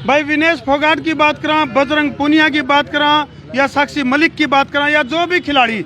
भाई विनेश फोगाट की बात करा, बजरंग पुनिया की बात करा, या साक्षी मलिक की बात करा, या जो भी खिलाड़ी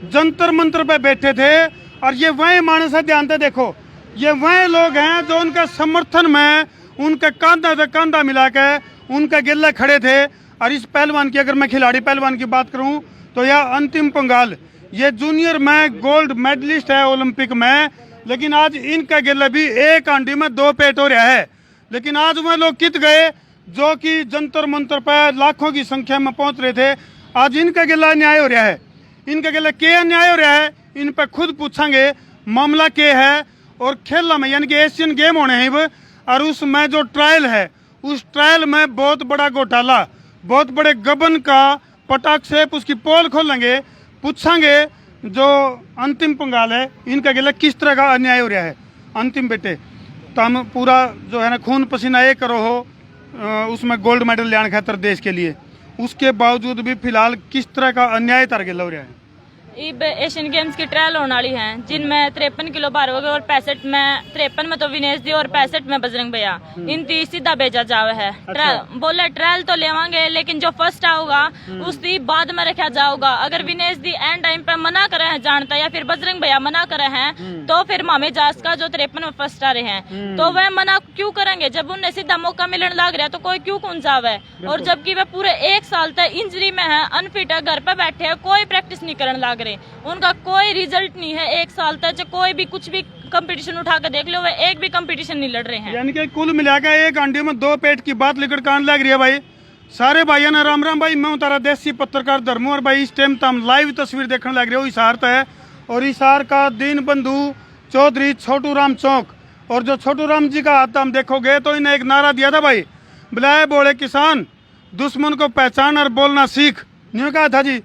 जंतर मंतर पे बैठे थे, और ये वही मानस है, ध्यान से देखो, ये वही लोग हैं जो उनका समर्थन में उनके कांधा से कांधा मिला के उनके गिल्ले खड़े थे। और इस पहलवान की, अगर मैं खिलाड़ी पहलवान की बात करूं तो यह अंतिम पंगाल, ये जूनियर में गोल्ड मेडलिस्ट है ओलंपिक में, लेकिन आज इनका गिल्ला भी एक हांडी में 2 पेट हो रहा है। लेकिन आज वह लोग कित गए जो कि जंतर मंतर पर लाखों की संख्या में पहुंच रहे थे। आज इनका गिल्ला अन्याय हो रहा है। इनका गिल्ला के अन्याय हो रहा है, इन पर खुद पूछेंगे मामला के है। और खेल में यानी कि एशियन गेम होने हैं, और उसमें जो ट्रायल है, उस ट्रायल में बहुत बड़ा घोटाला, बहुत बड़े गबन का पटाख से उसकी पोल खोलेंगे, पूछेंगे जो अंतिम पंगाल है, इनका गिला किस तरह का अन्याय हो रहा है। अंतिम बेटे तो हम पूरा जो है ना खून पसीना एक करो हो उसमें गोल्ड मेडल लेने खातर देश के लिए, उसके बावजूद भी फिलहाल किस तरह का अन्याय तार गिला हो रहा है। इब एशियन गेम्स की ट्रायल होने वाली है, जिनमें 53 किलो भार हो गए और 65 में 53 में तो विनेश दी और 65 में बजरंग भैया, इन 30 सीधा भेजा जावे है। बोले ट्रायल तो लेवांगे, लेकिन जो फर्स्ट आओगा उसकी बाद में रखा जाओगा। अगर विनेश दी एंड टाइम पे मना करे हैं जानता, या फिर बजरंग भैया मना करे हैं, तो फिर मामे जास का जो 53 में फर्स्ट आ रहे हैं, तो वह मना क्यों करेंगे जब उन्हें सीधा मौका मिलने लग रहा है, तो कोई क्यों कौन जावे। और जबकि वह पूरे 1 साल तक इंजरी में है, अनफिट है, घर पे बैठे है, कोई प्रैक्टिस नहीं करने लग रहे, उनका कोई रिजल्ट नहीं है। 1 साल तक कोई भी कुछ भी कंपटीशन उठा कर देख लो, वे एक भी कंपटीशन नहीं लड़ रहे हैं। यानी कि कुल मिलाकर एक हांडी में 2 पेट की बात लेकर कान लग रही है। भाई सारे भाइयों ने राम राम। भाई मैं हूं तारा देसी पत्रकार धर्मू, और भाई इस टाइम तो हम लाइव तस्वीर देखने लग रहे हो हिसार है, और हिसार का दीन बंधु चौधरी छोटू राम चौक, और जो छोटू राम जी का हाथ हम देखोगे तो इन्हें एक नारा दिया था, भाई बुलाए बोले किसान दुश्मन को पहचान और बोलना सीख। न्यू कहा था जी,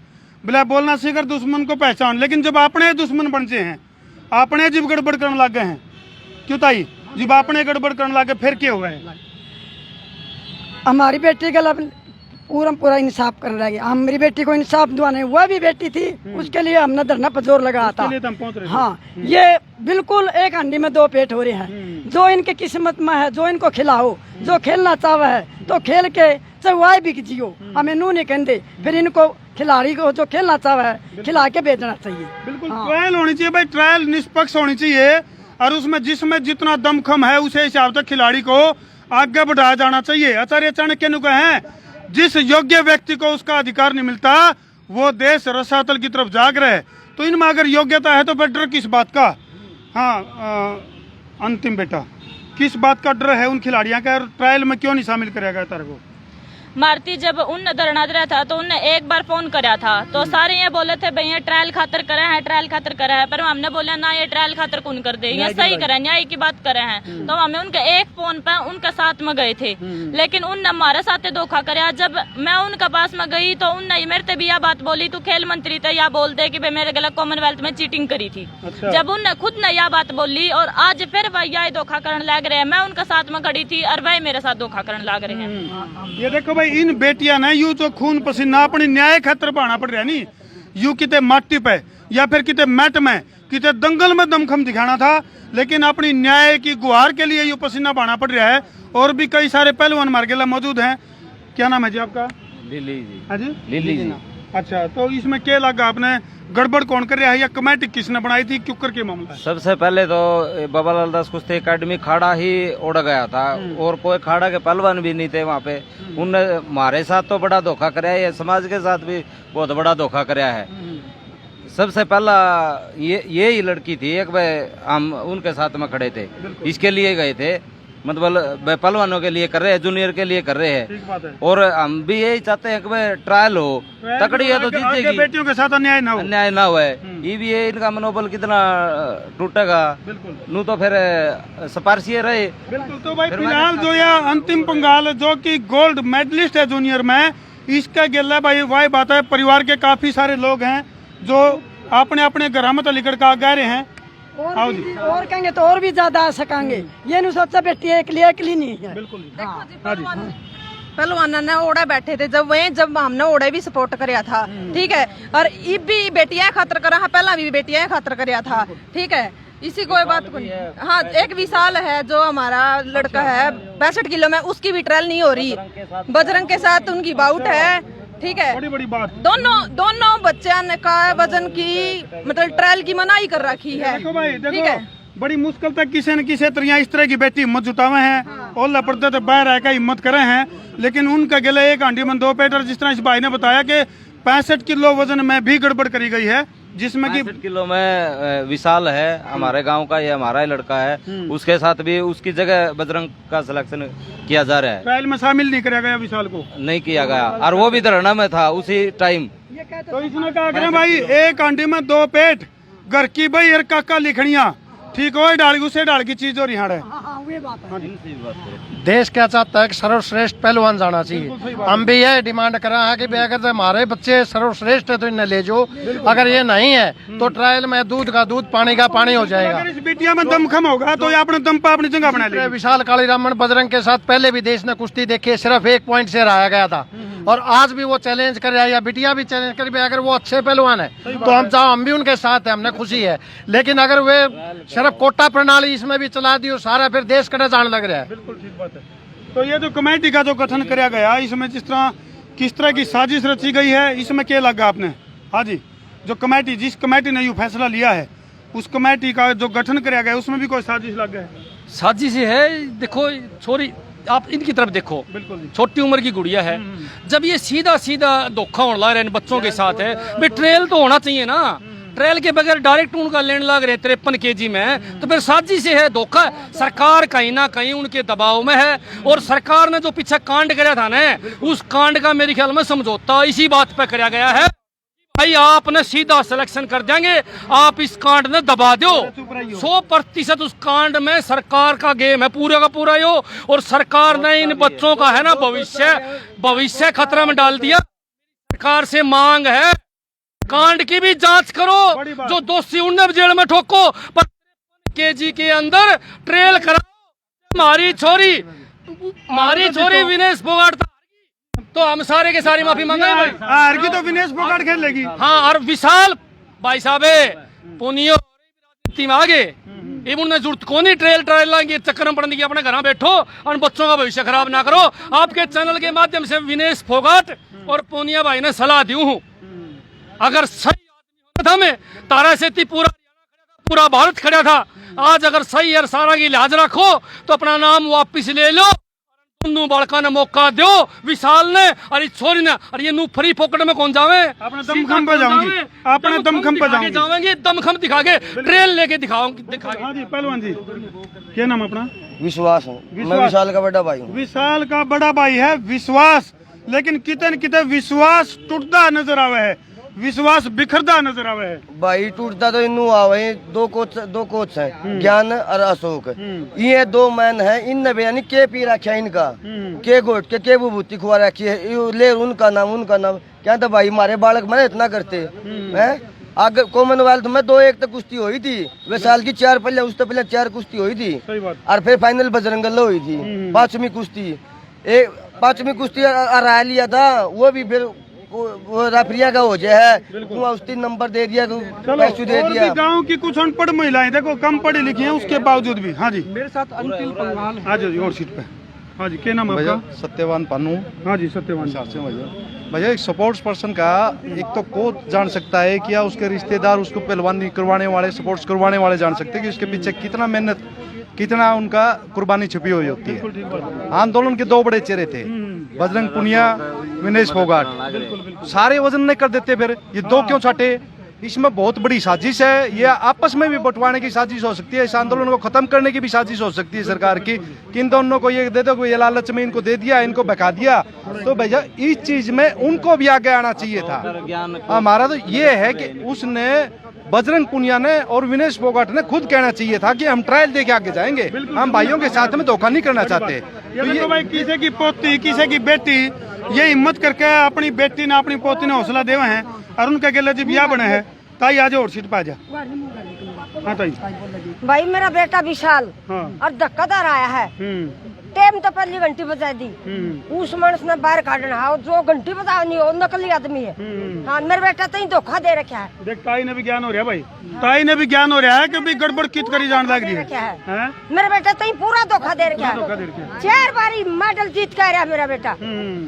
बोला बोलना सीख और दुश्मन को पहचान। लेकिन जब अपने दुश्मन बन से हैं, अपने जब गड़बड़ करने लग गए हैं, क्यों ताई जब अपने गड़बड़ करने लग गए फिर क्या हुआ है। हमारी बेटी का पूरा इंसाफ करने लगे। हमारी बेटी को इंसाफ दिवाने, वह भी बेटी थी, उसके लिए हमने धरना पर जोर लगाया था। हाँ, ये बिल्कुल एक हांडी में 2 पेट हो रहे हैं। जो इनके किस्मत में है, जो इनको खिलाओ, जो खेलना चाहे है तो खेल के चवाई भी जियो, हमें नू नहीं कहते। फिर इनको खिलाड़ी को जो खेलना चाहे है खिला के भेजना चाहिए। बिल्कुल ट्रायल होनी चाहिए भाई, ट्रायल निष्पक्ष होनी चाहिए, और उसमें जिसमें जितना दमखम है उसे हिसाब से खिलाड़ी को आगे बढ़ाया जाना चाहिए। आचार्य चाणक्य ने कहा है, जिस योग्य व्यक्ति को उसका अधिकार नहीं मिलता वो देश रसातल की तरफ जाग रहे। तो इनमें अगर योग्यता है तो फिर डर किस बात का। हाँ अंतिम बेटा, किस बात का डर है उन खिलाड़ियों का, ट्रायल में क्यों नहीं शामिल करेगा तारे को। मारती जब उन धरना दिया था तो उनने एक बार फोन कराया था, तो सारे ये बोले थे भैया ट्रायल खातर करे हैं, ट्रायल खातर करे हैं, पर हमने बोला ना ये ट्रायल खातर कौन कर दे, ये सही करे, न्याय की बात करे हैं। तो हमें उनके एक फोन पे उनके साथ में गए थे, लेकिन उनने हमारे साथ धोखा कराया। जब मैं उनके पास में गई तो उनने मेरे से भी यह बात बोली, तू खेल मंत्री थे या बोल दे कि मेरे गलत कॉमनवेल्थ में चीटिंग करी थी। जब उनने खुद ने यह बात बोली, और आज फिर वह यह धोखा करने लग रहे हैं। मैं उनके साथ में खड़ी थी और वह मेरे साथ धोखा करने लग रहे हैं। ये देखो इन बेटियां ने यू तो खून पसीना अपनी न्याय खातर बहाना पड़ रहा नहीं, यू किते माटी पे या फिर किते मैट में किते दंगल में दमखम दिखाना था, लेकिन अपनी न्याय की गुहार के लिए यू पसीना बहाना पड़ रहा है। और भी कई सारे पहलवान मार्गेला मौजूद हैं। क्या नाम है जी आपका। लिली जी। हाँ जी लिली जी। अच्छा, तो इसमें क्या लगा आपने, गड़बड़ कौन कर रहा है या कमेटी किसने बनाई थी, क्यों करके मामला है। सबसे पहले तो बाबालाल दास कुश्ती एकेडमी खाड़ा ही उड़ गया था, और कोई खाड़ा के पहलवान भी नहीं थे वहाँ पे। उनने हमारे साथ तो बड़ा धोखा कराया है, समाज के साथ भी बहुत बड़ा धोखा कराया है। सबसे पहला ये ही लड़की थी, एक बार हम उनके साथ में खड़े थे, इसके लिए गए थे, मतलब पहलवानों के लिए कर रहे हैं, जूनियर के लिए कर रहे हैं। और हम भी यही चाहते हैं कि भाई ट्रायल हो, तकड़ी है तो जीतेगी, बेटियों के साथ अन्याय ना हो। ये भी है, इनका मनोबल कितना टूटेगा, नू तो फिर सिफारशी रहे। बिल्कुल। तो भाई फिलहाल जो यह अंतिम पंगाल जो कि गोल्ड मेडलिस्ट है जूनियर में, इसका गिल्ला भाई वही बात है, परिवार के काफी सारे लोग हैं जो अपने अपने घर में तो लिखड़ का गा रहे हैं। और कहेंगे तो और भी ज्यादा आ सकेंगे। ये नहीं सोचा बेटी एकली नहीं है। बिल्कुल। पहलवान ने ओढ़े बैठे थे, जब हमने ओढ़े भी सपोर्ट कराया था, ठीक है। और इब भी बेटियां खातर करा, पहला भी बेटियां खातर कराया था, ठीक है। इसी कोई बात को नहीं। हाँ, एक विशाल है जो हमारा लड़का है 65 किलो में, उसकी भी ट्रायल नहीं हो रही। बजरंग के साथ उनकी बाउट है, ठीक है। बड़ी बात। दोनों बच्चों ने का वजन की मतलब ट्रायल की मनाही कर रखी है। देखो भाई, ठीक देखो है। बड़ी मुश्किल तक किसी न किसी तरह इस तरह की बेटी हिम्मत जुटावे हैं, ओला पड़ते तो बाहर आकर हिम्मत करे हैं, लेकिन उनका गले एक हांडी में 2 पेट। और जिस तरह इस भाई ने बताया कि 65 किलो वजन में भी गड़बड़ करी गई है, जिसमें कि 65 किलो में विशाल है हमारे गांव का, ये हमारा ही लड़का है, उसके साथ भी उसकी जगह बजरंग का सिलेक्शन किया जा रहा है। ट्रायल में शामिल नहीं कराया गया विशाल को, नहीं किया गया, और वो भी धरना में था उसी टाइम। तो इसने कहा करें भाई, एक हांडी में 2 पेट, घर की भाई और काका लिखनिया, ठीक हो डाल उसे डाल की चीज और यहाँ है। देश क्या चाहता है कि सर्वश्रेष्ठ पहलवान जाना चाहिए। हम भी ये डिमांड कर रहे हैं कि अगर हमारे बच्चे सर्वश्रेष्ठ है तो इन्हें ले जाओ, अगर ये नहीं है तो ट्रायल में दूध का दूध पानी का पानी हो जाएगा। अगर इस बिटिया में दम खम होगा तो ये अपने दम पर अपनी जगह बना लेगी। विशाल कालीरामन बजरंग के साथ पहले भी देश ने कुश्ती देखी, सिर्फ 1 पॉइंट से हारा गया था, और आज भी वो चैलेंज कर रहा है, या बिटिया भी चैलेंज कर, अगर वो अच्छे पहलवान है तो हम चाहो हम भी उनके साथ है, हमने खुशी है। लेकिन अगर वे सिर्फ कोटा प्रणाली इसमें भी चला दी, सारा फिर देश कड़े जाने लग रहा है। बिल्कुल ठीक बात है। तो ये जो कमेटी का जो गठन किया गया, इसमें किस तरह की साजिश रची गई है, इसमें क्या लगा आपने? हाँ जी, जो कमेटी, जिस कमेटी ने ये फैसला लिया है, उस कमेटी का जो गठन किया गया उसमें भी कोई साजिश लग गया है? साजिश है। देखो छोरी, आप इनकी तरफ देखो, बिल्कुल छोटी उम्र की गुड़िया है। जब ये सीधा धोखा होने लग रहा है इन बच्चों के साथ है, भाई ट्रेल तो होना चाहिए ना, ट्रेल के बगैर डायरेक्ट उनका लेने लग रहे 53 kg में, तो फिर साजिश है, धोखा। सरकार कहीं ना कहीं उनके दबाव में है, और सरकार ने जो पीछे कांड कराया था ना, उस कांड का मेरे ख्याल में समझौता इसी बात पे कराया गया है, भाई आपने सीधा सिलेक्शन कर देंगे, आप इस कांड ने दबा दो। 100% उस कांड में सरकार का गेम है पूरा का पूरा यो, और सरकार ने इन बच्चों का है ना भविष्य खतरे में डाल दिया। सरकार से मांग है, कांड की भी जांच करो, जो दोषी उन्हें जेल में ठोको, पर kg के अंदर ट्रेल कराओ। हमारी छोरी विनेश फोगाट तो हम सारे के सारी माफी मांगे भाई। हार की तो विनेश फोगाट खेल लेगी। हाँ, और विशाल भाई साहब पुनियो आगे इन्होंने जरूरत को नहीं ट्रेल लाएंगे, चक्कर में पड़ने की, अपने घर बैठो और बच्चों का भविष्य खराब ना करो। आपके चैनल के माध्यम से विनेश फोगाट और पूनिया भाई ने सलाह दी हूँ, अगर सही आदमी होता था, मैं तारा से पूरा भारत खड़ा था, आज अगर सही और सारा की लिहाज रखो तो अपना नाम वापिस ले लो। दोनों बालका ने मौका दो, विशाल ने और छोरी ने, और ये नू फ्री पॉकेट में कौन जावे, अपने दमखम पे जाऊंगी, अपने दमखम पे जाएंगे, दमखम दिखा के ट्रेल लेके दिखाओगे। हाँ जी, पहलवान जी, क्या नाम अपना? विश्वास हूँ, मैं विशाल का बड़ा भाई हूँ। विशाल का बड़ा भाई है विश्वास, लेकिन कितने न कितने विश्वास टूटता नजर आवे है, विश्वास बिखरता नजर आवे है। भाई टूटता तो इनू आवे, दो कोच हैं, ज्ञान और अशोक, ये 2 मैन है। इन यानी के पी रखा इनका, के गोट के विभूति खुआ रखी है, ले उनका नाम क्या था भाई, हमारे बालक मैंने इतना करते हैं। आगे कॉमनवेल्थ में 2-1 तक कुश्ती हुई थी, विशाल की 4 पहले, उससे पहले 4 कुश्ती हुई थी, और फिर फाइनल बजरंग हुई थी। 5वीं कुश्ती हरा लिया था, वो भी फिर वो रेफरिया का हो जाए है, उसने नंबर दे दिया, पैसे दे दिया। गांव की कुछ अनपढ़ महिलाएं देखो, कम पढ़ी लिखी हैं, उसके बावजूद भी। हाँ जी, मेरे साथ अंकिल पंगाल, हाँ जी, और सीट पे। हाँ जी, क्या नाम है आपका? सत्यवान पानू। हाँ जी, सत्यवान भैया एक स्पोर्ट्स पर्सन का एक तो कोच जान सकता है, क्या उसके रिश्तेदार उसको पहलवानी करवाने वाले, स्पोर्ट्स करवाने वाले जान सकते हैं कि उसके पीछे कितना मेहनत, कितना उनका कुर्बानी छुपी हुई होती है। आंदोलन के 2 बड़े चेहरे थे, बजरंग पुनिया, विनेश फोगाट, सारे वजन नहीं कर देते, फिर ये 2 क्यों छाटे? इसमें बहुत बड़ी साजिश है, ये आपस में भी बंटवाने की साजिश हो सकती है, इस आंदोलन को खत्म करने की भी साजिश हो सकती है सरकार की, कि इन दोनों को ये दे दो, ये लालच में इनको दे दिया, इनको बका दिया। तो भैया इस चीज में उनको भी आगे आना चाहिए था। हमारा तो ये है कि उसने, बजरंग पुनिया ने और विनेश फोगाट ने खुद कहना चाहिए था कि हम ट्रायल दे के आगे जाएंगे, हम भाइयों के साथ में धोखा नहीं करना चाहते। तो ये भाई किसी की पोती, किसी की बेटी, ये हिम्मत करके अपनी बेटी ने, अपनी पोती ने हौसला देवे हैं, और उनके गले जब यह बने है, ताई आज और सीट पे आ जा। हाँ ताई। भाई मेरा बेटा विशाल हाँ। और धक्कादार आया है, टेम तो पहली घंटी बजा दी, उस मानस ने बाहर काटना हाँ, जो घंटी बजा नहीं हो नकली आदमी है। हाँ मेरे बेटा तो धोखा दे रखा है। देख ताई ने भी ज्ञान हो रहा है भाई, ताई ने भी ज्ञान हो रहा है कि भी गड़बड़ कित करी जान लग रही है। मेरा बेटा तो पूरा धोखा दे रखा है, 4 बारी मेडल जीत कर आया मेरा बेटा।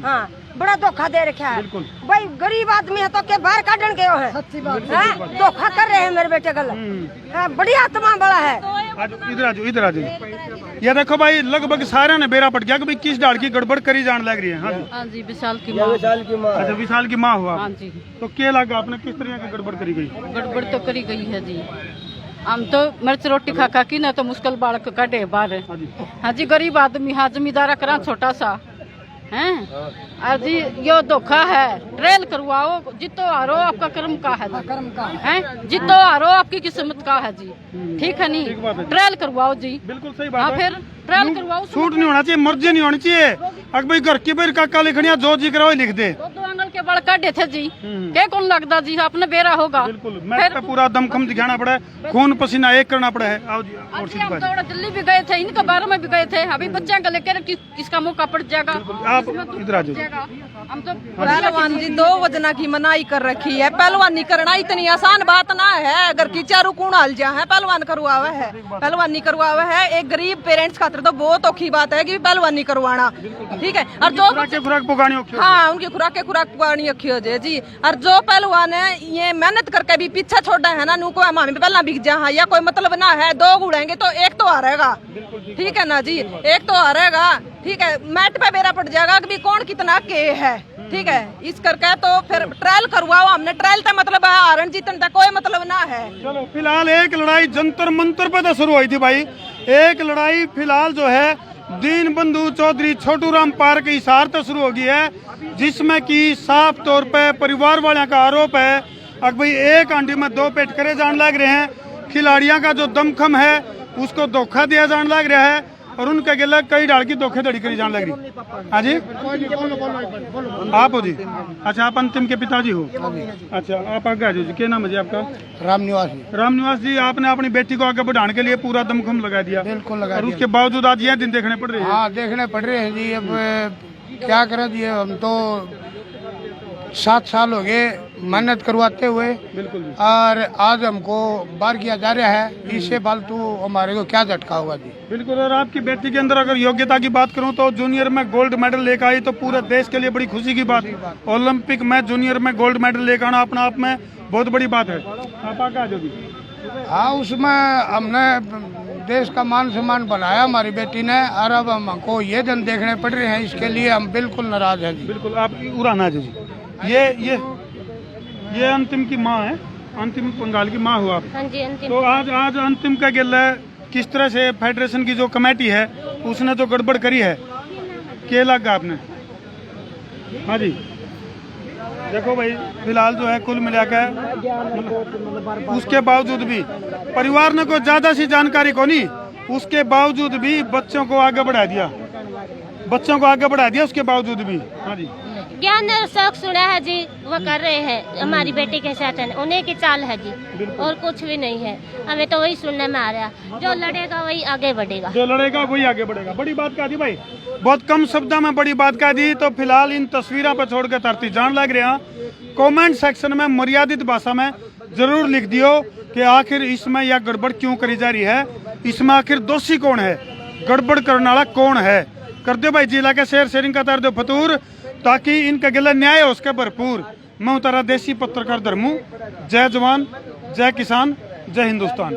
हाँ बड़ा धोखा दे रखा है भाई, गरीब आदमी है तो के बाहर काटन के हो है, धोखा कर रहे हैं मेरे बेटे गलत। बड़ी आत्मा बड़ा है। इधर आ जाओ, इधर आ जाओ। ये देखो भाई लगभग सारे ने बेरा पट गया कि भाई किस डाल की गड़बड़ करी जान लग रही है। हाँ जी विशाल की माँ। अच्छा विशाल की माँ हुआ। हाँ जी। तो क्या लगा आपने किस तरह की गड़बड़ करी गई? गड़बड़ तो करी गई है जी, हम तो मिर्च रोटी खा खा की ना तो मुश्किल बालक काटे बाहर। हाँ जी गरीब आदमी, हाँ जमींदारा करा छोटा सा हैं। अजी यो धोखा है, ट्रेल करवाओ, जितो हारो आपका कर्म का है, कर्म का है, जितो हारो आपकी किस्मत का है जी। ठीक है नहीं, ट्रेल करवाओ जी। बिल्कुल सही बात है। फिर ट्रेल करवाओ, सूट नहीं होना चाहिए, मर्जी नहीं होनी चाहिए। अगर भाई घर की बेर काका लिखनिया जो जी कराओ लिख दे। 2 आंगल के बल काटे थे जी, क्या कौन लगता जी आपने बेरा होगा। बिल्कुल मैं पे पूरा दमखम दिखाना पड़ा है, खून पसीना एक करना पड़ा है। आओ जी, और सीधी बात। हम दिल्ली भी गए थे, इनके बारे में भी गए थे, अभी बच्चे को लेकर किसका मौका पड़ जाएगा। आप इधर आ जाओ। हम तो पहलवान जी 2 वजना की मनाही कर रखी है, पहलवानी करना इतनी आसान बात ना है। अगर की चारू कूण हाल जा है पहलवान करवावा है, पहलवानी करवावा है। एक गरीब पेरेंट्स खातिर तो बहुत औखी बात है कि पहलवानी करवाना। ठीक है, और जो खुराक पकानी, हाँ उनकी खुराक पकानी औखी हो जाए जी। और जो पहलवान है ये मेहनत करके भी पीछा छोड़ा है ना, नुको हमारे पहला बिक जा हाँ, या कोई मतलब ना है। 2 उड़ेंगे तो एक तो हारेगा। ठीक है ना जी, एक तो हारेगा। ठीक है, मैट पे बेरा पड़ जाएगा कि कौन कितना के है। ठीक है, इस करके तो फिर ट्रायल करवाओ। हमने ट्रायल का मतलब है हारन जीतन का कोई मतलब ना है। चलो फिलहाल एक लड़ाई जंतर मंतर पे तो शुरू हुई थी भाई। एक लड़ाई फिलहाल जो है दीन बंधु चौधरी छोटू राम पार्क के हिसार तो शुरू हो गई है, जिसमें कि साफ तौर पे परिवार वालों का आरोप है कि भाई एक हांडी में 2 पेट करे जान लग रहे हैं। खिलाड़ियों का जो दमखम है उसको धोखा दिया जान लग रहा है और उनके गिला कई डाल की धोखेधड़ी करी जान लग रही। हाँ जी आप हो जी? अच्छा आप अंतिम के पिताजी हो? अच्छा आप आगे आ जाओ जी। क्या नाम है जी आपका? राम निवास। राम निवास जी, आपने अपनी बेटी को आगे बढ़ाने के लिए पूरा दमखम लगा दिया। बिल्कुल लगा और उसके बावजूद आज ये दिन देखने पड़ रहे हैं। हाँ देखने पड़ रहे हैं जी। अब क्या करें जी, हम तो 7 साल हो गए मेहनत करवाते हुए। बिल्कुल। और आज हमको बार किया जा रहा है, इससे फालतू हमारे को क्या झटका हुआ जी। बिल्कुल। और आपकी बेटी के अंदर अगर योग्यता की बात करूं तो जूनियर में गोल्ड मेडल लेकर आई, तो पूरे देश के लिए बड़ी खुशी की बात। ओलंपिक में जूनियर में गोल्ड मेडल लेकर आना अपना आप में बहुत बड़ी बात है। आप आगे आ जाओ जी। हाँ उसमें हमने देश का मान सम्मान बनाया हमारी बेटी ने, और अब हमको ये दिन देखने पड़ रहे हैं, इसके लिए हम बिल्कुल नाराज हैं जी। बिल्कुल। आप उड़ाना जी। ये अंतिम की माँ है, अंतिम पंगाल की माँ हुआ आप। हाँ जी अंतिम। तो आज अंतिम का गिला किस तरह से फेडरेशन की जो कमेटी है उसने तो गड़बड़ करी है, क्या लगा आपने? हाँ जी देखो भाई फिलहाल जो है कुल मिलाकर उसके बावजूद भी परिवार ने कोई ज्यादा सी जानकारी को नहीं, उसके बावजूद भी बच्चों को आगे बढ़ा दिया, उसके बावजूद भी। हाँ जी ज्ञान और शौक सुना है जी, वो कर रहे हैं हमारी बेटी के साथ, उन्हीं की चाल है जी और कुछ भी नहीं है। हमें तो वही सुनने में आ रहा है, जो लड़ेगा वही आगे बढ़ेगा, बड़ी बात कह दी भाई, बहुत कम शब्दों में बड़ी बात कह दी। तो फिलहाल इन तस्वीरों पर छोड़ कर धरती जान लग रहे हैं। कमेंट सेक्शन में मर्यादित भाषा में जरूर लिख दियो कि आखिर इसमें यह गड़बड़ क्यों करी जा रही है, इसमें आखिर दोषी कौन है, गड़बड़ करने वाला कौन है। कर दो भाई जिला के शेयरिंग का कर दो फतूर, ताकि इनका गिला न्याय हो उसके भरपूर। मैं उतारा देसी पत्रकार धर्मू। जय जवान, जय किसान, जय हिंदुस्तान।